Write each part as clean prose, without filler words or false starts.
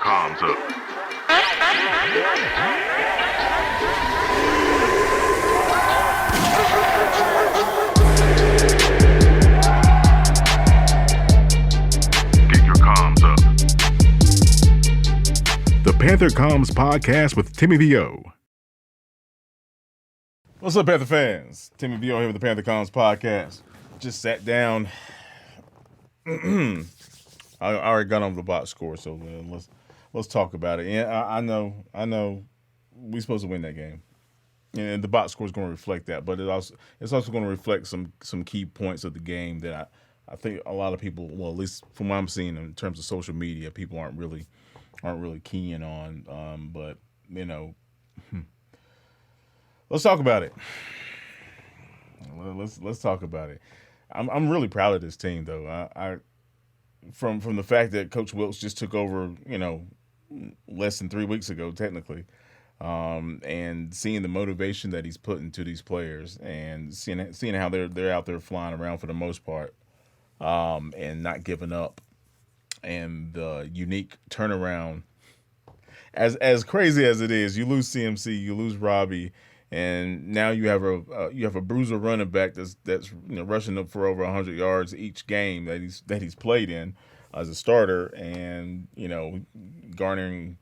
comms up. Get your comms up. The Panther Comms Podcast with Timmy V.O. What's up, Panther fans? Timmy V.O. here with the Panther Comms Podcast. Just sat down. I already got over the box score, so let's talk about it. Yeah, I know we're supposed to win that game, and the box score is going to reflect that. But it's also going to reflect some key points of the game that I think a lot of people, well, at least from what I'm seeing in terms of social media, people aren't really keen on. But you know, let's talk about it. Let's talk about it. I'm really proud of this team, though. I from the fact that Coach Wilks just took over, less than 3 weeks ago, technically, and seeing the motivation that he's put into these players, and seeing how they're out there flying around for the most part, and not giving up, and the unique turnaround. As crazy as it is, you lose CMC, you lose Robbie, and now you have a bruiser running back that's rushing up for over 100 yards each game that he's played in as a starter, and garnering,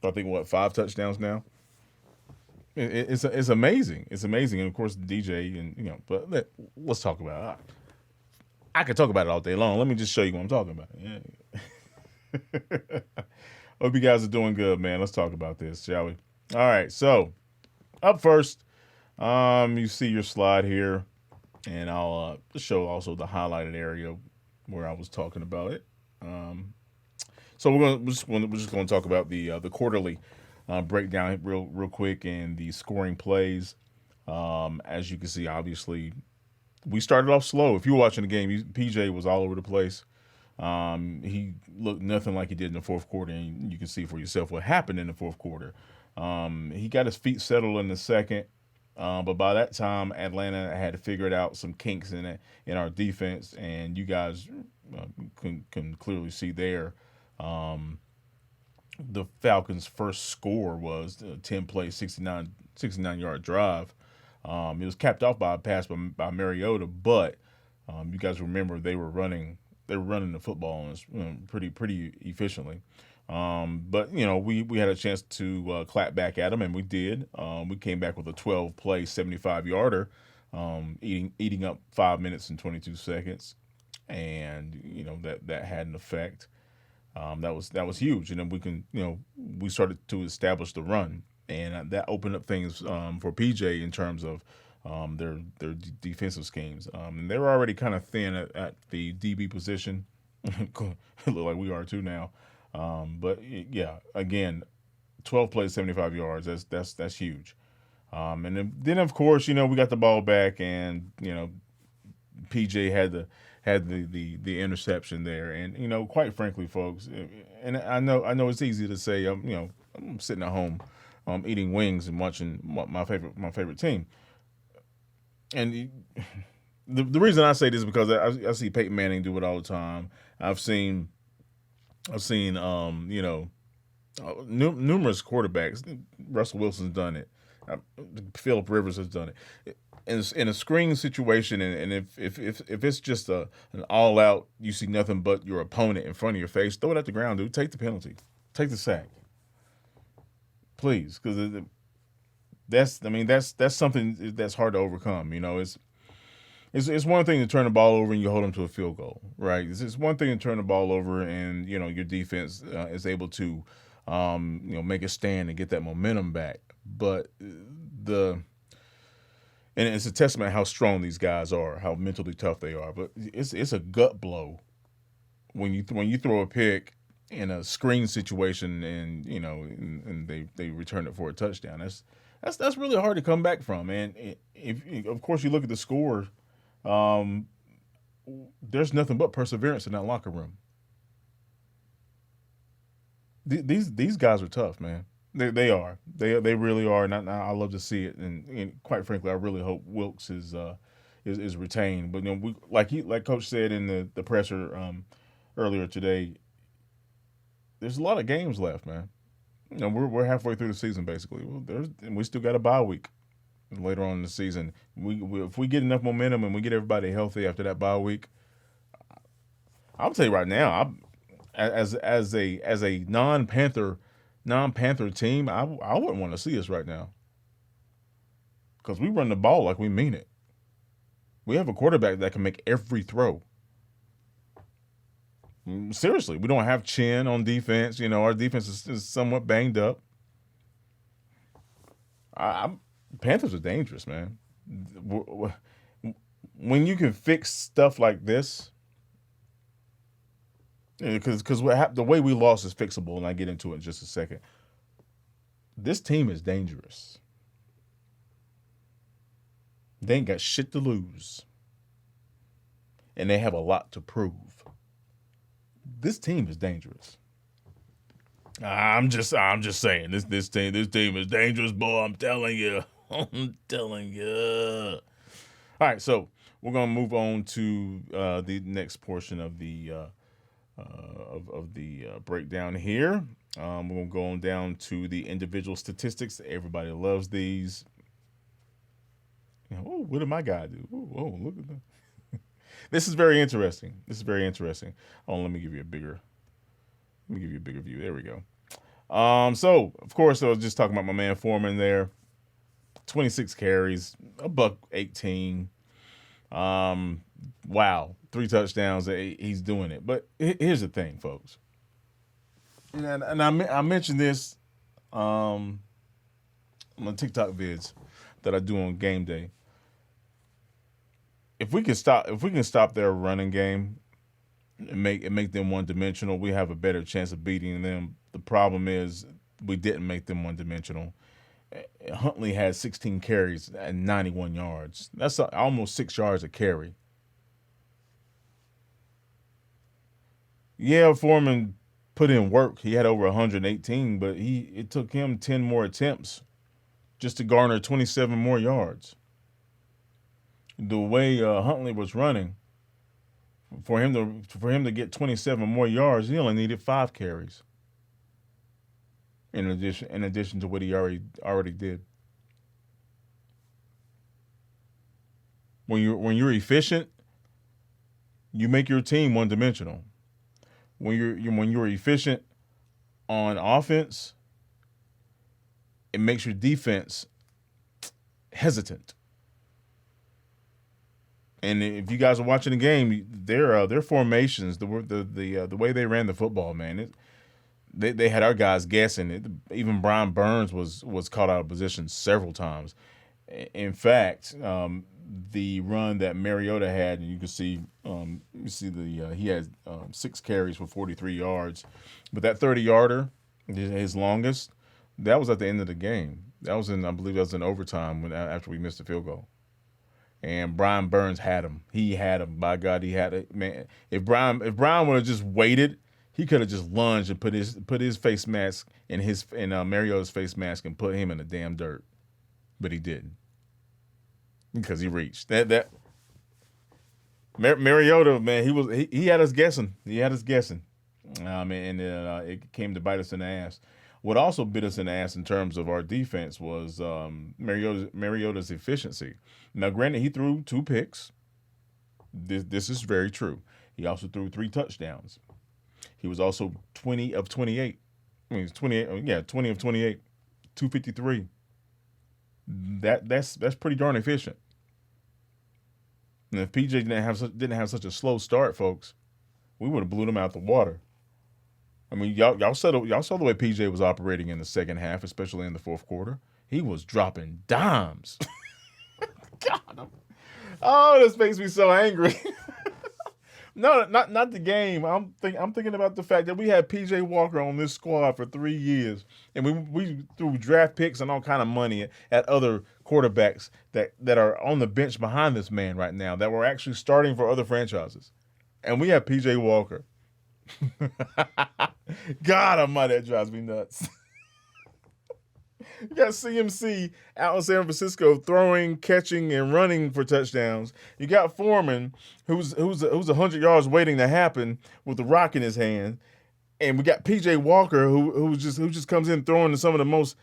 I think, 5 touchdowns now. It's amazing. It's amazing, and of course DJ, and but let's talk about it. I could talk about it all day long. Let me just show you what I'm talking about. Yeah. Hope you guys are doing good, man. Let's talk about this, shall we? All right, so up first, you see your slide here, and I'll show also the highlighted area where I was talking about it. So we're just going to talk about the quarterly breakdown real quick, and the scoring plays. As you can see, obviously, we started off slow. If you were watching the game, PJ was all over the place. He looked nothing like he did in the fourth quarter, and you can see for yourself what happened in the fourth quarter. He got his feet settled in the second, but by that time, Atlanta had figured out some kinks in our defense, and you guys can clearly see there. The Falcons' first score was a 10-play, 69-yard drive. It was capped off by a pass by Mariota, but you guys remember they were running the football pretty efficiently. But we had a chance to clap back at them, and we did. We came back with a 12-play, 75-yarder, eating up 5 minutes and 22 seconds, and that had an effect. That was huge, and then we started to establish the run, and that opened up things for PJ in terms of their defensive schemes. And they were already kind of thin at the DB position. It look like we are too now. But yeah, again, 12 plays, 75 yards. That's huge. And then of course, we got the ball back, and PJ had the interception there. And quite frankly, folks, and I know it's easy to say, I'm sitting at home, eating wings and watching my favorite team. And the reason I say this is because I see Peyton Manning do it all the time. I've seen numerous quarterbacks. Russell Wilson's done it. Phillip Rivers has done it. In a screen situation, and if it's just an all out, you see nothing but your opponent in front of your face, throw it at the ground, dude. Take the penalty, take the sack, please, because that's something that's hard to overcome. It's one thing to turn the ball over and you hold them to a field goal, right? It's one thing to turn the ball over and your defense is able to make a stand and get that momentum back. But and it's a testament how strong these guys are, how mentally tough they are. But it's a gut blow when you throw a pick in a screen situation and and they return it for a touchdown. That's really hard to come back from. And if of course you look at the score, there's nothing but perseverance in that locker room. These guys are tough, man. They are. They really are, and I love to see it. And quite frankly, I really hope Wilks is retained. But like Coach said in the presser earlier today, there's a lot of games left, man. We're halfway through the season basically. And we still got a bye week later on in the season. If we get enough momentum and we get everybody healthy after that bye week, I'll tell you right now, as a non-Panther team, I wouldn't want to see us right now because we run the ball like we mean it. We have a quarterback that can make every throw. Seriously, we don't have chin on defense. Our defense is somewhat banged up. Panthers are dangerous, man. When you can fix stuff like this, because the way we lost is fixable, and I get into it in just a second. This team is dangerous. They ain't got shit to lose, and they have a lot to prove. This team is dangerous. I'm just saying this team is dangerous, boy. I'm telling you. I'm telling you. All right, so we're gonna move on to the next portion of the breakdown here. We're gonna go on down to the individual statistics. Everybody loves these. Oh, what did my guy do? Oh, look at that. This is very interesting. Oh, let me give you a bigger view. There we go. So of course I was just talking about my man Foreman there. 26 carries, $118. Wow, 3 touchdowns. He's doing it. But here's the thing, folks. And I mentioned this on the TikTok vids that I do on game day. If we can stop their running game and make them one-dimensional, we have a better chance of beating them. The problem is we didn't make them one-dimensional. Huntley had 16 carries and 91 yards. That's almost 6 yards a carry. Yeah, Foreman put in work. He had over 118, but it took him 10 more attempts just to garner 27 more yards. The way Huntley was running, for him to get 27 more yards, he only needed 5 carries. In addition to what he already did. When you're efficient, you make your team one-dimensional. When you're efficient on offense, it makes your defense hesitant. And if you guys are watching the game, their formations, the way they ran the football, man, they had our guys guessing. Even Brian Burns was caught out of position several times. In fact, the run that Mariota had, and you can see, he had 6 carries for 43 yards, but that 30-yarder, his longest, that was at the end of the game. I believe that was in overtime after we missed the field goal. And Brian Burns had him. He had him. By God, he had it. Man, if Brian would have just waited, he could have just lunged and put his face mask in Mariota's face mask and put him in the damn dirt. But he didn't. Because he reached. Mariota, man, he had us guessing. And it came to bite us in the ass. What also bit us in the ass in terms of our defense was Mariota's efficiency. Now, granted, he threw 2 picks. This is very true. He also threw 3 touchdowns. He was also 20 of 28. I mean, 20 of 28, 253. That's pretty darn efficient. And if PJ didn't have such a slow start, folks, we would have blew them out the water. I mean, y'all saw the way PJ was operating in the second half, especially in the fourth quarter. He was dropping dimes. God, this makes me so angry. No, not the game. I'm thinking about the fact that we had PJ Walker on this squad for 3 years, and we threw draft picks and all kind of money at other quarterbacks that are on the bench behind this man right now that were actually starting for other franchises, and we have PJ Walker. God almighty, that drives me nuts. You got CMC out in San Francisco throwing, catching, and running for touchdowns. You got Foreman, who's 100 yards waiting to happen with the rock in his hand. And we got PJ Walker who just comes in throwing some of the most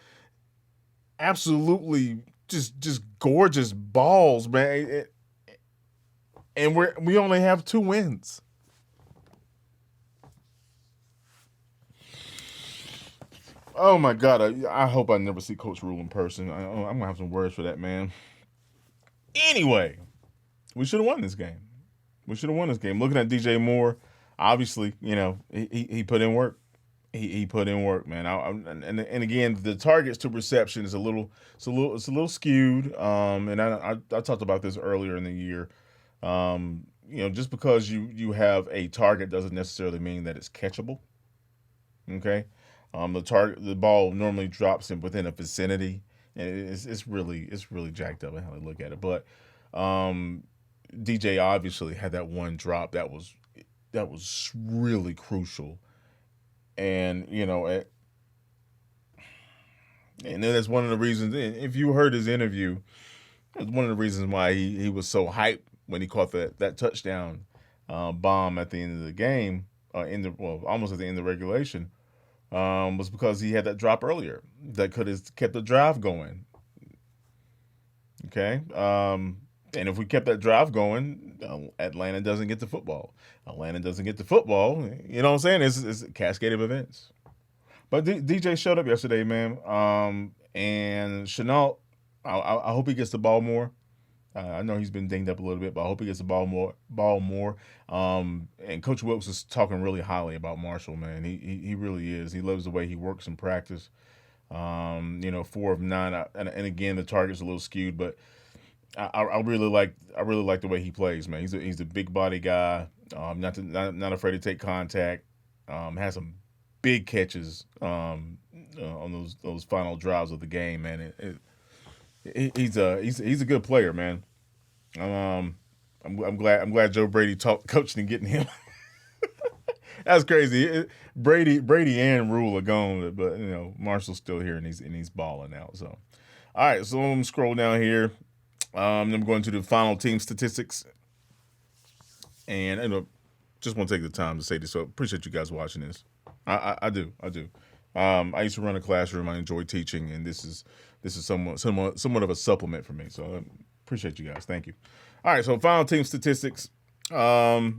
absolutely just gorgeous balls, man. And we only have 2 wins. Oh my God! I hope I never see Coach Rule in person. I'm gonna have some words for that man. Anyway, we should have won this game. Looking at DJ Moore, obviously, he put in work. He put in work, man. And again, the targets to reception is a little skewed. And I talked about this earlier in the year. Just because you have a target doesn't necessarily mean that it's catchable. Okay. The ball normally drops within a vicinity, and it's really jacked up in how they look at it. But DJ obviously had that one drop that was really crucial, and and then that's one of the reasons. If you heard his interview, it's one of the reasons why he was so hyped when he caught that touchdown bomb at the end of the game, almost at the end of regulation. Was because he had that drop earlier that could have kept the drive going. Okay. And if we kept that drive going, Atlanta doesn't get the football. You know what I'm saying? It's a cascade of events. But DJ showed up yesterday, man. And Chenault, I hope he gets the ball more. I know he's been dinged up a little bit, but I hope he gets the ball more. And Coach Wilks is talking really highly about Marshall, man. He really is. He loves the way he works in practice. 4 of 9, and again the target's a little skewed, but I really like the way he plays, man. He's a big body guy. Not afraid to take contact. Has some big catches on those final drives of the game, man. He's a good player, man. I'm glad Joe Brady coaching and getting him. That's crazy. Brady and Rule are gone, but Marshall's still here and he's balling out. So, all right. So I'm scroll down here. I'm going to the final team statistics, and just want to take the time to say this. So appreciate you guys watching this. I do. I used to run a classroom. I enjoy teaching, and this is somewhat of a supplement for me. So I appreciate you guys. Thank you. All right, so final team statistics. Well,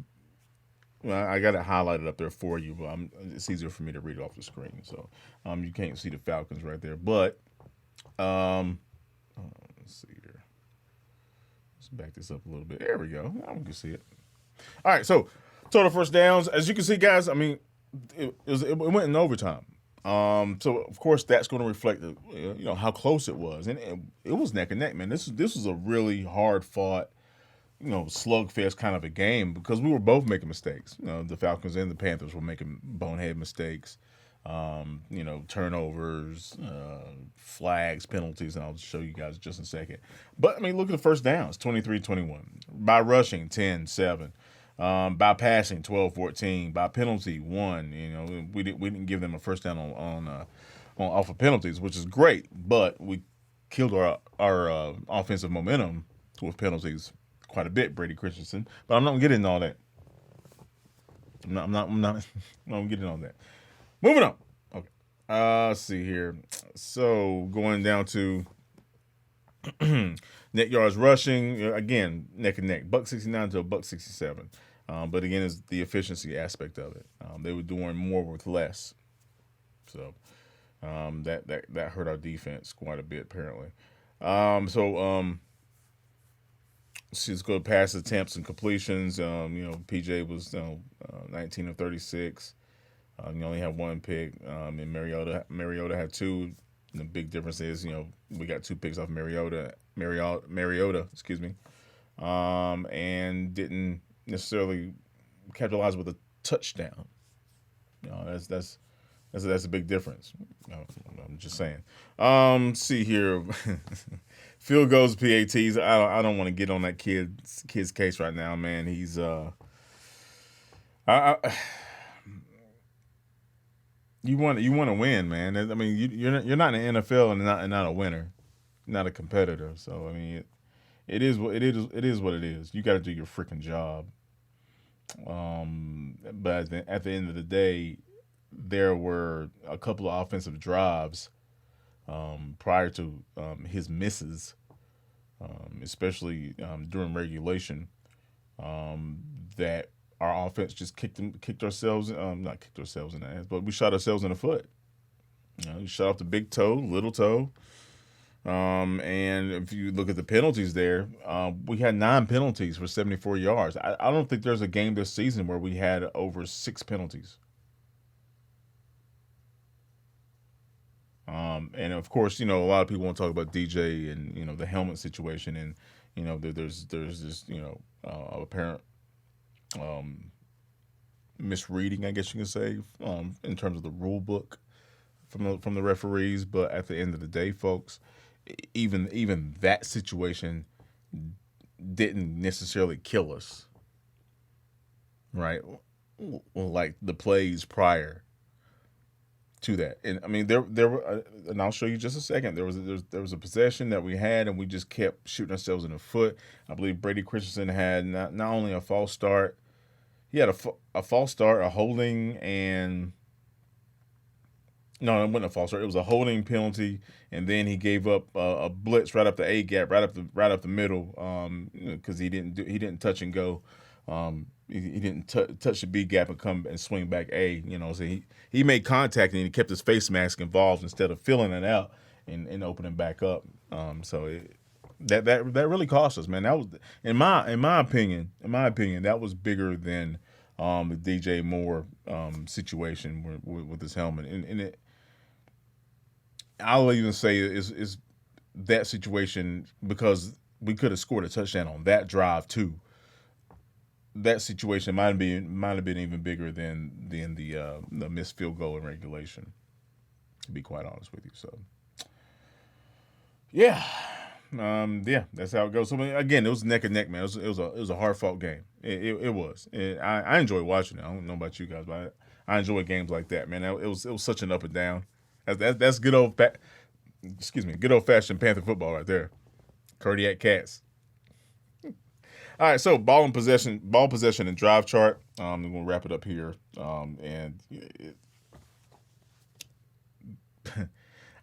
I got it highlighted up there for you, but it's easier for me to read it off the screen. So you can't see the Falcons right there, but let's see here. Let's back this up a little bit. There we go. Now we can see it. All right, so total first downs. As you can see, guys, I mean, it went in overtime. So of course that's going to reflect how close it was, and it was neck and neck, man. This was a really hard fought, slugfest kind of a game because we were both making mistakes. The Falcons and the Panthers were making bonehead mistakes, turnovers, flags, penalties, and I'll show you guys just in a second. But I mean, look at the first downs: 23-21 by rushing, 10-7. By passing, 12-14. By penalty, 1. We didn't give them a first down on off of penalties, which is great. But we killed our offensive momentum with penalties quite a bit, Brady Christensen. But I'm not gonna get into all that. I'm not gonna get into all that. Moving on. Okay. Let's see here. So going down to net yards rushing, again, neck and neck. $169 to $167. But again, it's the efficiency aspect of it. They were doing more with less. So that hurt our defense quite a bit, apparently. Let's go pass attempts and completions. PJ was 19 of 36. You only had 1 pick. And Mariota had 2. And the big difference is, we got 2 picks off Mariota, excuse me. And didn't necessarily capitalize with a touchdown. That's a big difference. I'm just saying. See here, field goals, PATs. I don't want to get on that kid's case right now, man. He's you want to win, man. I mean, you're not in the NFL and not a winner, not a competitor. So I mean, it is what it is. You got to do your freaking job. But at the end of the day, there were a couple of offensive drives prior to his misses, especially during regulation, that our offense just kicked ourselves, not kicked ourselves in the ass, but we shot ourselves in the foot. We shot off the big toe, little toe. And if you look at the penalties there, we had 9 penalties for 74 yards. I don't think there's a game this season where we had over 6 penalties. And of course, a lot of people want to talk about DJ and, the helmet situation. And, there's this, apparent misreading, I guess you can say, in terms of the rule book from the referees. But at the end of the day, folks, even that situation didn't necessarily kill us, right? Like the plays prior to that. And I mean, there were, and I'll show you just a second. There was a possession that we had, and we just kept shooting ourselves in the foot. I believe Brady Christensen had not only a false start, he had a false start, a holding, and no, it wasn't a false start. It was a holding penalty, and then he gave up a blitz right up the A gap, right up the middle, because he didn't touch and go. He didn't touch the B gap and come and swing back A. So he made contact and he kept his face mask involved instead of filling it out and opening back up. That really cost us, man. That was in my opinion, that was bigger than the DJ Moore situation with his helmet, and it. I'll even say is that situation, because we could have scored a touchdown on that drive too. That situation might have been even bigger than the missed field goal in regulation, to be quite honest with you. So, yeah, that's how it goes. So again, it was neck and neck, man. It was a hard fought game. It was. I enjoy watching it. I don't know about you guys, but I enjoy games like that, man. It was such an up and down. That's good old fashioned Panther football right there. Cardiac Cats. All right, so ball possession and drive chart. I'm gonna wrap it up here.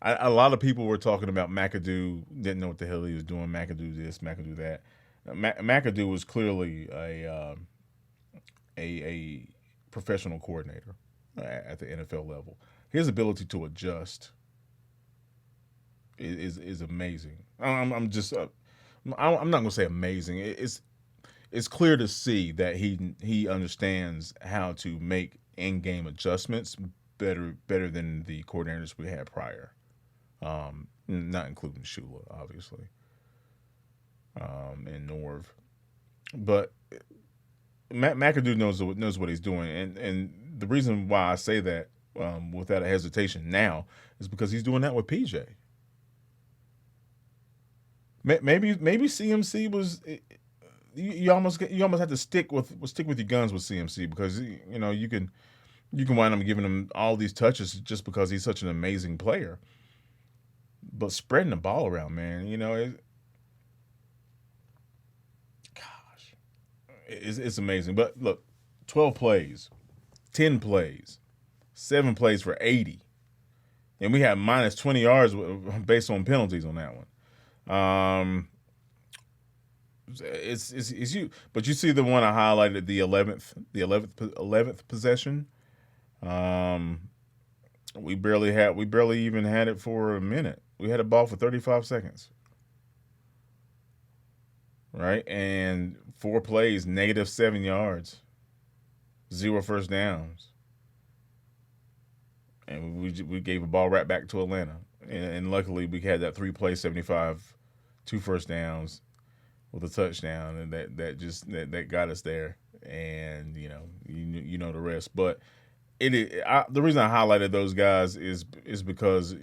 A lot of people were talking about McAdoo, didn't know what the hell he was doing. McAdoo this, McAdoo that. McAdoo was clearly a professional coordinator at the NFL level. His ability to adjust is amazing. I'm not gonna say amazing. It's clear to see that he understands how to make in-game adjustments better than the coordinators we had prior. Not including Shula, obviously, and Norv, but McAdoo knows what he's doing, and the reason why I say that without a hesitation now is because he's doing that with PJ. Maybe CMC was. You almost have to stick with your guns with CMC, because you can wind up giving him all these touches just because he's such an amazing player. But spreading the ball around, man, it's amazing. But look, 12 plays, 10 plays, 7 plays for 80, and we had minus 20 yards based on penalties on that one. It's you, but you see the one I highlighted, the 11th possession. We barely even had it for a minute. We had a ball for 35 seconds, right? And 4 plays, negative 7 yards, 0 first downs, and we gave a ball right back to Atlanta. And luckily we had that 3-play 75, 2 first downs with a touchdown, and that got us there. And you know the rest. But the reason I highlighted those guys is because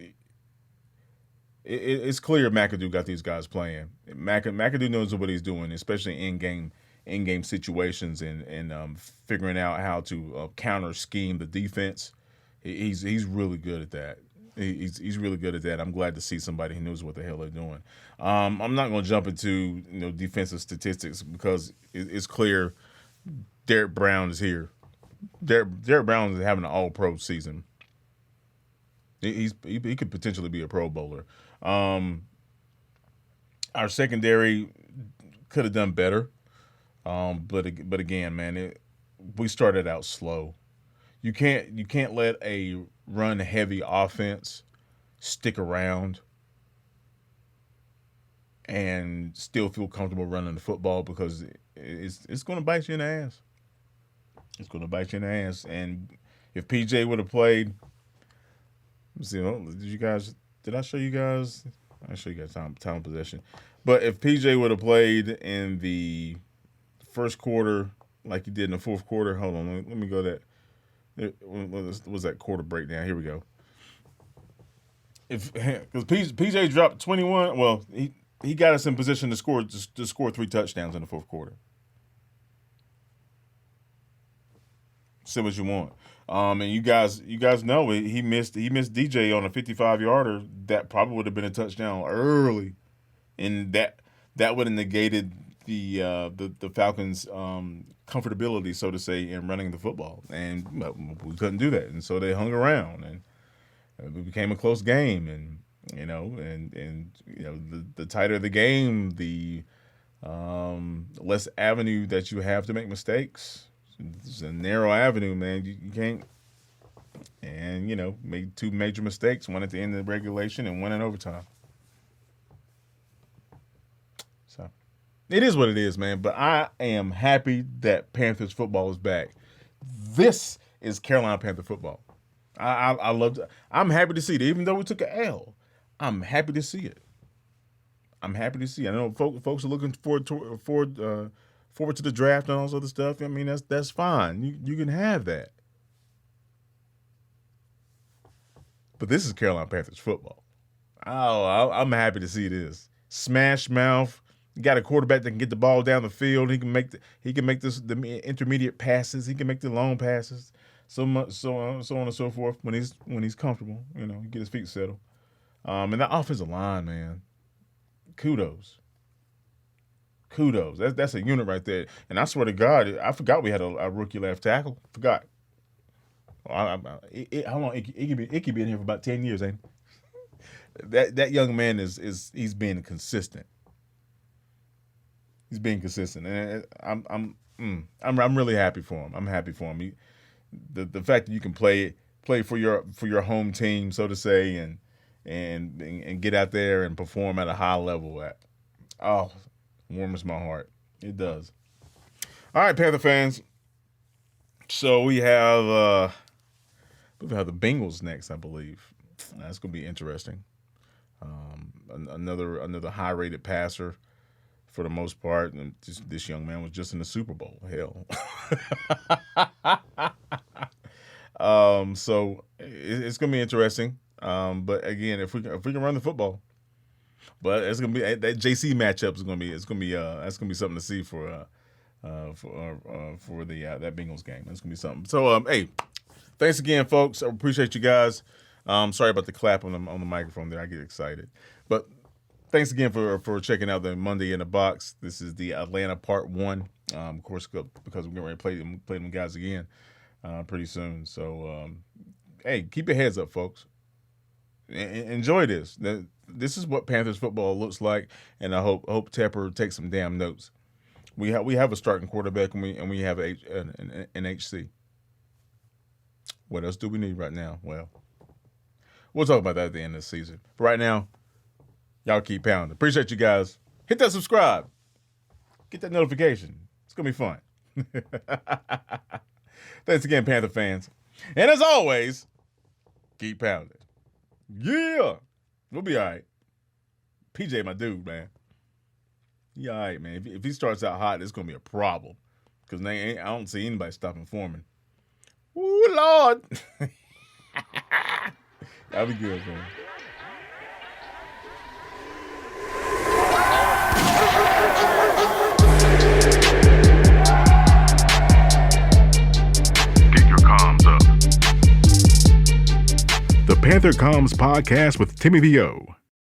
it's clear McAdoo got these guys playing. McAdoo knows what he's doing, especially in game situations, and figuring out how to counter scheme the defense. He's really good at that. He's really good at that. I'm glad to see somebody who knows what the hell they're doing. I'm not going to jump into defensive statistics, because it's clear Derek Brown is here. Derrick Brown is having an all-pro season. He could potentially be a Pro Bowler. Our secondary could have done better, but again, man, we started out slow. You can't let a run-heavy offense stick around and still feel comfortable running the football, because it's going to bite you in the ass. It's going to bite you in the ass. And if PJ would have played, let's see, did I show you guys? I show you guys time of possession. But if PJ would have played in the first quarter like he did in the fourth quarter, hold on, let me go that. What was that quarter breakdown? Here we go. Because PJ dropped 21, well, he got us in position to score 3 touchdowns in the fourth quarter. Say what you want. And you guys know he missed DJ on a 55-yarder that probably would have been a touchdown early, and that would have negated the Falcons' comfortability, so to say, in running the football, and we couldn't do that, and so they hung around, and it became a close game, and the tighter the game, the less avenue that you have to make mistakes. It's a narrow avenue, man. You can't, and made 2 major mistakes, one at the end of the regulation and one in overtime. So it is what it is, man. But I am happy that Panthers football is back. This is Carolina Panther football. I loved it. I'm happy to see it, even though we took an L. I'm happy to see it. I know folks are looking forward to the draft and all this other stuff. I mean, that's fine. You can have that. But this is Carolina Panthers football. I'm happy to see this. Smash mouth. You got a quarterback that can get the ball down the field. He can make the intermediate passes. He can make the long passes. So on and so forth. When he's comfortable, he get his feet settled. And that offensive line, man. Kudos. That's a unit right there. And I swear to God, I forgot we had a rookie left tackle. Forgot. How long? It could be in here for about 10 years, ain't it? That young man he's being consistent. He's being consistent, and I'm really happy for him. I'm happy for him. The fact that you can play for your home team, so to say, and get out there and perform at a high level, warms my heart. It does. All right, Panther fans. So we have the Bengals next, I believe. That's going to be interesting. Another high-rated passer for the most part. And this young man was just in the Super Bowl. Hell. So it's going to be interesting. But again, if we can run the football, but it's going to be that JC matchup is going to be that's going to be something to see for that Bengals game. That's going to be something. So hey, thanks again, folks. I appreciate you guys. Sorry about the clap on the microphone there. I get excited. But thanks again for checking out the Monday in the Box. This is the Atlanta Part 1. Of course, because we're going to play them guys again pretty soon. So, hey, keep your heads up, folks. Enjoy this. This is what Panthers football looks like, and I hope Tepper takes some damn notes. We have a starting quarterback, and we have an HC. What else do we need right now? Well, we'll talk about that at the end of the season. But right now, y'all keep pounding. Appreciate you guys. Hit that subscribe. Get that notification. It's going to be fun. Thanks again, Panther fans. And as always, keep pounding. Yeah. We'll be all right. PJ, my dude, man. He all right, man. If he starts out hot, it's going to be a problem. Because I don't see anybody stopping Foreman. Ooh, Lord. That'll be good, man. Get your comms up. The Panther Comms Podcast with Timmy VO.